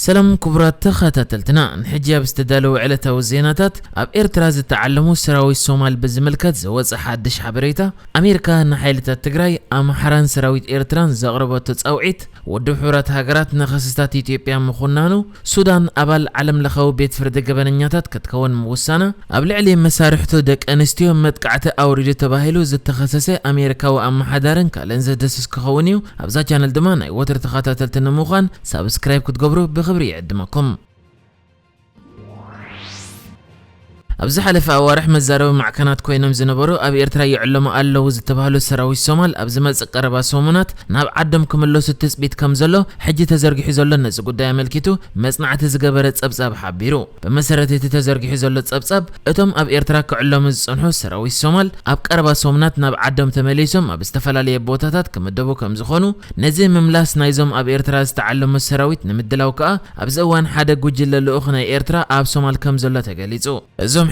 سلام كبرات تخاتلتنا نحجي باستدالو علتا وزيناتات اب ايرتراز تعلمو سراوي الصومال بزملكات زوز حدش حبريتا امريكا نحيلتا تግራይ امحران سراويت ايرتران زغربو تصوعيت ودو حورات هاجرات نخصستات اثيوبيا مخنانو سودان ابال علم لخو بيت فرد جبننياتات كتكون موسانا ابل علي مسارحتو دك انستيو متقعته اوريد تباهلو زتخصصه امريكا وامحدارن كالنز دسس كخونيو ابزا چانل دماناي وتر تخاتلتن مخان سبسكرايب كتغبرو بخبري يعدمكم ابز حلف اوارح مزارو معكنات كوينم زنبرو اب ايرترا يعلمو الله زتبهلو سراوي الصومال ابز ملص قربا صومنات ناب عدم كملو ستسبيت كمزلو حجي تزرغي حيزلو نز غداي ملكيتو مصنعت زغبره صبصاب حبيرو بمسرت تزرغي حيزلو صبصاب اتم اب ايرترا كعلمو صنحو سراوي الصومال اب قربا صومنات ناب عدم تمليسوم اب استفلاليه بوتاتات كمدبو كمزخونو نزي مملاس نايزوم اب ايرترا استعلمو سراويت نمدلاوكا ابزوان حدا غجل لوخنا ايرترا اب صومال كمزلو تغليصو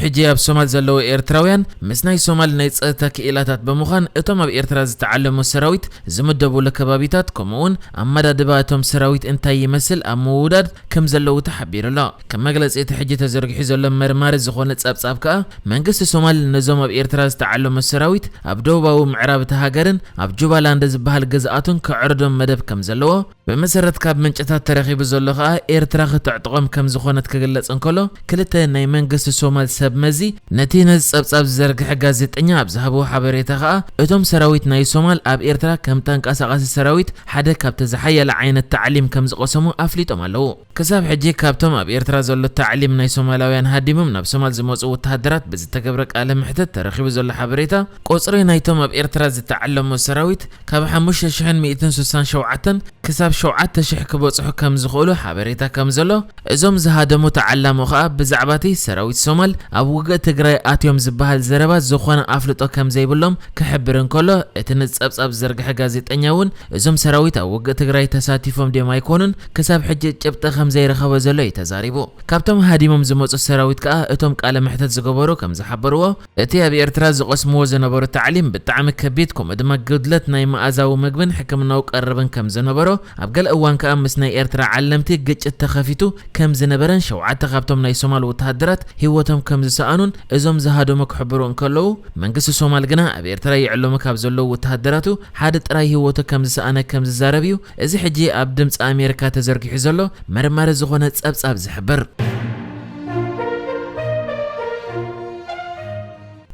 حجي اب صومال زلو ايرتراويان مسناي صومال ناي صتا كيلاتات بمخان اتم اب ايرترا زتعلمو سراويت زمدبو لكبابيتات كمون امدادباتهم سراويت انتاي يمثل اموداد كم زلو تحبيرلا كما غلص يتحجي تزرغي زلو مرمار زخونه صبصابكا منغست صومال نزوم اب ايرترا زتعلمو سراويت اب دوباو معراب تهاجرن اب جوبالاند زبحال غزاتون كعردم مدب كم زلو بمسرت كاب منጨታት ተረኺቡ ዘሎ ኸ ኤርትራ ክትዕጥቆም ከም ዝኾነት ክግለጽ እንከሎ ክልተ ናይ መንግስቲ ሶማል ሰብ መዚ ነቲ ነጸብጻብ ዝዘርግሕ ጋዜጠኛ ኣብ ዝሃቦ ሓበሬታ ኸ እቶም ሰራዊት ናይ ሶማል ኣብ ኤርትራ ከም ተንቀሳቓሲ ሰራዊት ሓደ ካብ ተዝሓየለ ዓይነት ተዕሊም ከም ዝቆሰሙ ኣፍሊጦም ኣለዉ ክሳብ ሕጂ ካብቶም ኣብ ኤርትራ ዘሎ ተዕሊም ናይ ሶማላውያን ሃዲሞም ናብ ሶማል ዝመጹ ወተሃደራት ብዝተገብረ ቃለ ምሕተት ተረኺቡ ዘሎ ሓበሬታ ቁጽሪ ናይቶም ኣብ ኤርትራ ዝተዓለሙ ሰራዊት ካብ 5167 ክሳብ 7000 ክበጽሑ ከም ዝኽእሉ ሓበሬታ ከም ዘሎ እዞም ዝሃደሙ ተዓላሙ ኸ ብዛዕባቲ ሰራዊት ሶማል ኣብ ውግእ ትግራይ ኣትዮም ዝበሃል ዘረባ ዝኾነ ኣፍልጦ ከም ዘይብሎም ክሕብር እንከሎ እቲ ንጸብጻብ ዝዘርግሕ ጋዜጠኛ እውን እዞም ሰራዊት ኣብ ውግእ ትግራይ ተሳቲፎም ደማ ኣይኮኑን ክሳብ ሕጂ ጭብጢ ከም ዘይረኸበ ዘሎ እዩ ተዛሪቡ ካብቶም ሃዲሞም ዝመጹ ሰራዊት ከ እቶም ቃለ ምሕተት ዝገበሩ ከም ዝሓበርዎ እቲ ኣብ ኤርትራ ዝቆስምዎ ዝነበሩ ተዕሊም ብጣዕሚ ከቢድ ከምኡ ድማ ግድለት ናይ መኣዛዊ ምግብን ሕክምናዊ ቀረብን ከም ዝነበሮ ኣብ ገለ እዋን ከ ምስ ናይ ኤርትራ ዓለምቲ ግጭት ተኸፊቱ ከም ዝነበረን ሸውዓተ ካብቶም ናይ ሶማል ወተሃደራት ህይወቶም ከም ዝሰኣኑን እዞም ዝሃደሙ ክሕብሩ እንከለዉ መንግስቲ ሶማል ግና ኣብ ኤርትራ ይዕለሙ ካብ ዘለዉ ወተሃደራቱ ሓደ ጥራይ ህይወቱ ከም ዝሰኣነ ከም ዝዛረብ እዩ እዚ ሕጂ ኣብ ድምፂ ኣሜሪካ ተዘርጊሑ ዘሎ መርማሪ ዝኾነ ጸብጻብ ዝሕብር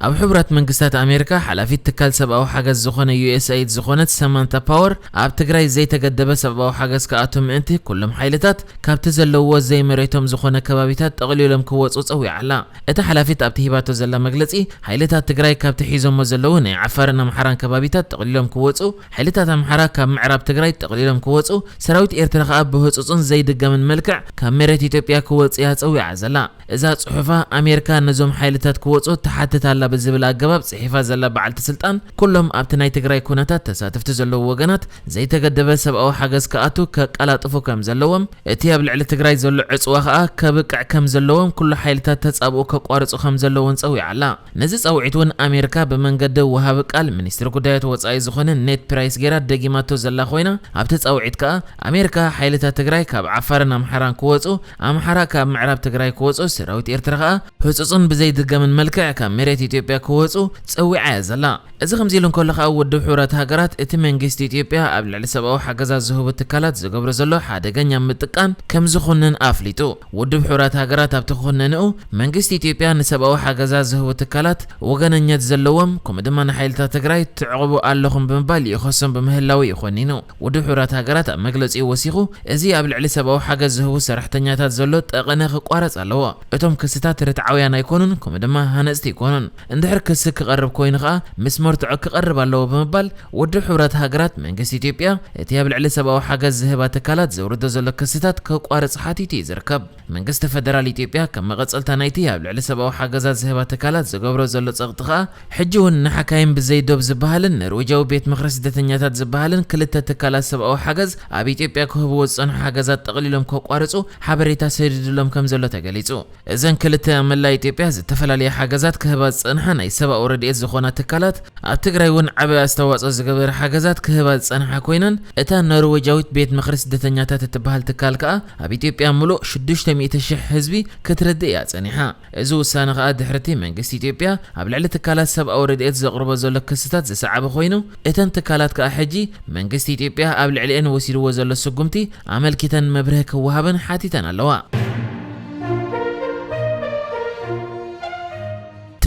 ኣብ ሕብራት መንግስታት ኣሜሪካ ሓላፊት ትካል ሰብኣዊ ሓገዝ ዝኾነ USAID ዝኾነት ሰማንታ ፓወር ኣብ ትግራይ ዘይተገደበ ሰብኣዊ ሓገዝ ከኣቶም ምእንቲ ኩሎም ሓይልታት ካብቲ ዘለውዎ ዘይመሬቶም ዝኾነ ከባቢታት ጠቕሊሎም ክወፁ ፀዊዓላ እቲ ሓላፊት ኣብቲ ሂባቶ ዘላ መግለጺ ሓይልታት ትግራይ ካብቲ ሒዞሞ ዘለዉ ናይ ዓፋርን ኣምሓራን ከባቢታት ጠቕሊሎም ክወፁ ሓይልታት ኣምሓራ ካብ ምዕራብ ትግራይ ጠቕሊሎም ክወፁ ሰራዊት ኤርትራ ከኣ ብህፁፅን ዘይድገምን መልክዕ ካብ መሬት ኢትዮጵያ ክወፁ እያ ፀዊዓ ዘላ እዛ ጽሑፋ ኣሜሪካ ነዞም ሓይልታት ክወፁ ተሓትታላ بزبل أجابب صحيفة زلا بعلت سلطان كلهم أبتناي تجري كوناتات تساتفت زلوا وجنات زي تجدب سب أو حاجز كأتو كقلات فوكم زلوهم اتياب العل تجري زل عصوها كبقع كم زلوهم كل حيلتات تسأبوا كقارص خم زلوون سوي على نزس أو عتون أمريكا بمنجد وهابك قال منستر كدايت وصاي زخون النت برايس جرات دقيماتو زلا خوينا أبتت أو عتك أمريكا حيلتات تجري كاب عفرنا محران كوزو أم حركة معرب تجري كوزو سراوت إرترغا حسوسن بزيد جمن ملكة كمريت ኢትዮጵያ ክወጹ ፀዊዓ ዘላ እዚ ከምዚሉን ከለኻ ወዲ ሕራት ሃገራት እቲ መንግስቲ ኢትዮጵያ ኣብ ልዕሊ ሰብኣዊ ሓገዛት ዝህቡ ትካላት ዝገብሮ ዘሎ ሓደገኛ ምጥቃን ከም ዝኹንን ኣፍሊጡ ወዲ ሕራት ሃገራት ኣብ ተኾነነኡ መንግስቲ ኢትዮጵያ ንሰብኣዊ ሓገዛት ዝህቡ ትካላት ወገነኛት ዘለዎም ከምኡ ድማ ንሓይልታት ትግራይ ትዕቕቡ ኣለኹም ብምባል ይኸሶም ብምህላዊ ይኾኒኑ ወዲ ሕራት ሃገራት ኣብ መግለጺ ወሲኹ እዚ ኣብ ልዕሊ ሰብኣዊ ሓገዝ ዝህቡ ሰራሕተኛታት ዘሎ ጠቕነ ክቋረጽ ኣለዎ እቶም ክስታት ርትዓውያን ኣይኮኑን ከምኡ ድማ ሃነጽቲ ይኮኑን እንድሕር ክስ ክቐርብ ኮይኑ ኸ ምስ መርትዖ ክቐርብ ኣለዎ ብምባል ወዲ ሕብራት ሃገራት መንግስቲ ኢትዮጵያ እቲ ኣብ ልዕሊ ሰብኣዊ ሓገዝ ዝህባ ትካላት ዘውርዶ ዘሎ ክስታት ከቋርጽ ሓቲቱ ይዝርከብ መንግስቲ ፌደራል ኢትዮጵያ ከም መቐጸልታ ናይቲ ኣብ ልዕሊ ሰብኣዊ ሓገዛት ዝህባ ትካላት ዝገብሮ ዘሎ ጸቕጢ ኸ ሕጂ እውን ንሓካይም ብዘይዶብ ዝበሃልን ኖርዌጃዊ ቤት ምኽሪ ስደተኛታት ዝበሃልን ክልተ ትካላት ሰብኣዊ ሓገዝ ኣብ ኢትዮጵያ ክህብዎ ዝጸንሑ ሓገዛት ጠቕሊሎም ከቋርጹ ሓበሬታ ሰዲድሎም ከም ዘሎ ተገሊጹ እዘን ክልተ መላ ኢትዮጵያ ዝተፈላለየ ሓገዛት ክህባ ዝጸንሐ ናይ ሰብኣዊ ረድኤት ዝኾና ትካላት ኣብ ትግራይ እውን ዓበይ ኣስተዋጽኦ ዝገበረ ሓገዛት ክህባ ዝጸንሐ ኮይነን እታ ኖርዌጃዊት ቤት ምኽሪ ስደተኛታት እትበሃል ትካል ከዓ ኣብ ኢትዮጵያ ሙሉእ 600,000 ህዝቢ ክትረድእ እያ ጸኒሓ። እዚ ውሳነ ከዓ ድሕርቲ መንግስቲ ኢትዮጵያ ኣብ ልዕሊ ትካላት ሰብኣዊ ረድኤት ዘቕርቦ ዘሎ ክስታት ዝሰዓበ ኮይኑ እተን ትካላት ከዓ ሕጂ መንግስቲ ኢትዮጵያ ኣብ ልዕሊአን ወሲድዎ ዘሎ ስጉምቲ ኣመልኪተን መብርህ ክወሃበን ሓቲተን ኣለዋ።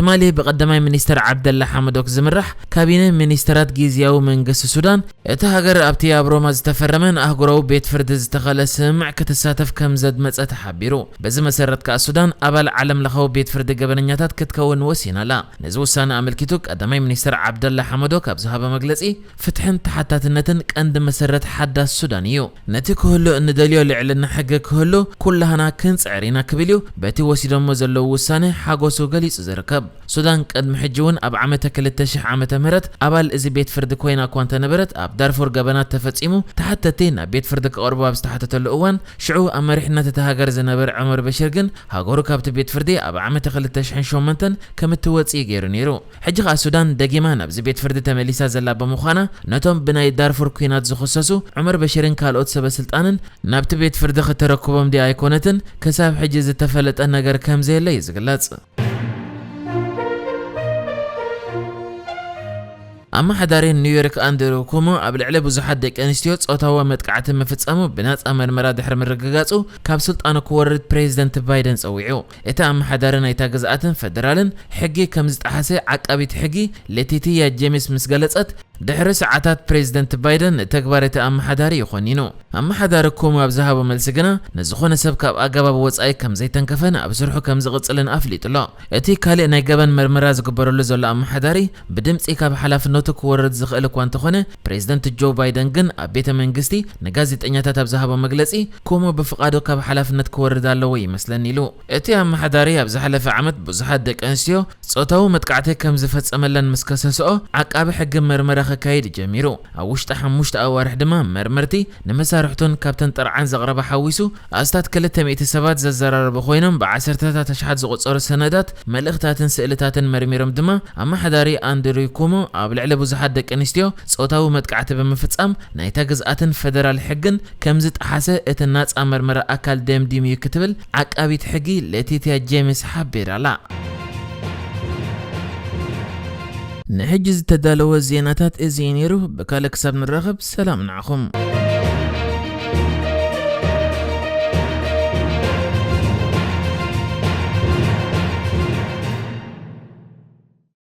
ትማሊ بقدماي ሚኒስተር ዓብደላ ሐመዶክ ዝምራሕ ካቢነ ሚኒስተራት ጊዜያዊ መንግስቲ ሱዳን እቲ ሃገር ኣብቲ ኣብ ሮማ ዝተፈረመን ኣህጉራዊ ቤት ፍርዲ ዝተኸለ ስምዕ ክትሳተፍ ከም ዘድመፀ ተሓቢሩ። በዚ መሰረት ከዓ ሱዳን ኣባል ዓለም ለኻዊ ቤት ፍርዲ ገበነኛታት ክትከውን ወሲናላ። ነዚ ውሳነ ኣመልኪቱ ቀዳማይ ሚኒስተር ዓብደላ ሐመዶክ ኣብ ዝሃበ መግለጺ ፍትሕን ተሓታትነትን ቀንዲ መሰረት ሓዳስ ሱዳን እዩ። ነቲ ክህሉ እንደልዮ ልዕልና ሕጊ ክህሉ ኩላህና ክንጽዕሪና ክብል እዩ በቲ ወሲዶሞ ዘለው ውሳነ ሓጎሱ ገሊጹ ዝርከብ። ሱዳን ቀድሚ ሕጂውን ኣብ ዓመተ 2000 ዓመተ ምህረት ኣባል እዚ ቤት ፍርዲ ኮይና እኳ እንተነበረት ኣብ ዳርፉር ገበናት ተፈጺሙ ተሓተቲ ናብ ቤት ፍርዲ ክቐርቡ ኣብ ዝተሓተተሉ እዋን ሽዑ ኣብ መሪሕነት እቲ ሃገር ዝነበረ ዑመር በሽር ግን ሃገሩ ካብቲ ቤት ፍርዲ ኣብ ዓመተ 2008 ከም እትወጽእ ገይሩ ነይሩ። ሕጂ ከዓ ሱዳን ደጊማ ናብዚ ቤት ፍርዲ ተመሊሳ ዘላ ብምዃና ነቶም ብናይ ዳርፉር ኩናት ዝኽሰሱ ዑመር በሽርን ካልኦት ሰበስልጣንን ናብቲ ቤት ፍርዲ ከተረክቦም ዲ ኣይኮነትን ክሳብ ሕጂ ዝተፈለጠ ነገር ከም ዘየለ እዩ ዝግለጽ። ኣማሓዳሪ ኒውዮርክ ኣንድሩ ኩሞ ኣብ ልዕሊ ብዙሓት ደቂ ኣንስትዮ ጾታዊ መጥቃዕቲ ምፍጸሙ ብናጻ መርመራ ድሕሪ ምርግጋጹ ካብ ስልጣኑ ክወርድ ፕሬዚደንት ባይደን ጸዊዑ። እቲ ኣማሓዳሪ ናይታ ግዝኣትን ፌደራልን ሕጊ ከም ዝጠሓሰ ዓቃቢት ሕጊ ሌቲቲያ ጄምስ ምስ ገለጸት ድሕሪ ሰዓታት ፕሬዚደንት ባይደን ተግባር እቲ ኣማሓዳሪ ይኾኒኑ። ኣማሓዳሪ ኩሞ ኣብ ዝሃቦ መልሲ ግና ንዝኾነ ሰብ ካብ ኣገባብ ወጻኢ ከም ዘይተንከፈን ኣብ ስርሑ ከም ዝቕጽልን ኣፍሊጡሎ። እቲ ካልእ ናይ ገበን መርመራ ዝግበረሉ ዘሎ ኣማሓዳሪ ብድምፂ ካብ ሓላፍነቱ ክወርድ ዝኽእል እኳ እንተኾነ ፕሬዚደንት ጆ ባይደን ግን ኣብ ቤተ መንግስቲ ንጋዜጠኛታት ኣብ ዝሃቦ መግለጺ ኩሞ ብፍቓዱ ካብ ሓላፍነት ክወርድ ኣለዎ ይመስለኒ ኢሉ። እቲ ኣማሓዳሪ ኣብ ዝሓለፈ ዓመት ብዙሓት ደቂ ኣንስትዮ ጾታዊ መጥቃዕቲ ከም ዝፈጸመለን ምስ ከሰስኦ ዓቃቢ ሕጊ መርመራ ክካይድ ጀሚሩ። ኣብ ውሽጢ 5 ኣዋርሕ ድማ መርመርቲ ንመሳርሕቱን ካብተን ጠርዓን ዘቕረበ ሓዊሱ ኣስታት 200 ሰባት ዘዘራረቡ ኮይኖም ብዓሰርተታት ኣሽሓት ዝቑጸሩ ሰነዳት መልእኽታትን ስእልታትን መርሚሮም ድማ ኣማሓዳሪ ኣንድሩ ኩሞ ኣብ ልዕሊ ብዙሓት ደቂ ኣንስትዮ ጾታዊ መጥቃዕቲ ብምፍጻም ናይታ ግዝኣትን ፌደራል ሕግን ከም ዝጠሓሰ እቲ ናጻ መርመራ ኣካል ደምዲም እዩ ክትብል ዓቃቢት ሕጊ ሌቲቲያ ጄምስ ሓቢራላ። ንሕጂ ዝተዳለወ ዜናታት እዚ ነይሩ። ብካልእ ክሳብ ንራኸብ ሰላም ንዓኹም።